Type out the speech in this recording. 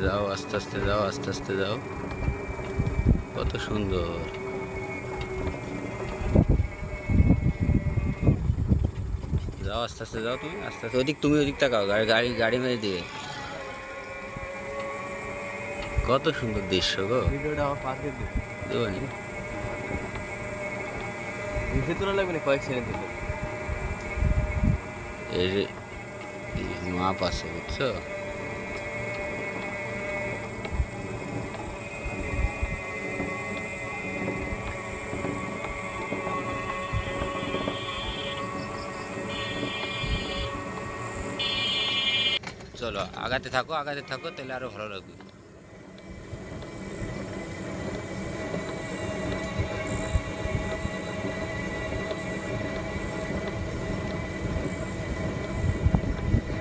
যাও, আস্তে আস্তে যাও, আস্তে আস্তে যাও। কত সুন্দর। যাও আস্তে আস্তে যাও, তুমি আস্তে আস্তে ওদিক, তুমি ওদিক তাকাও, গাড়ি গাড়ি গাড়ি মেরে দিয়ে। কত সুন্দর দৃশ্য গো। ভিডিওটা আমার পাশে দিন। দেবনি বেশি তোলা লাগবে না, কয়েক সেকেন্ড দিলে। এর মাপ আছে বুঝছো। চলো আগাতে থাকো, আগাতে থাকো, তাহলে আরো ভালো লাগবে।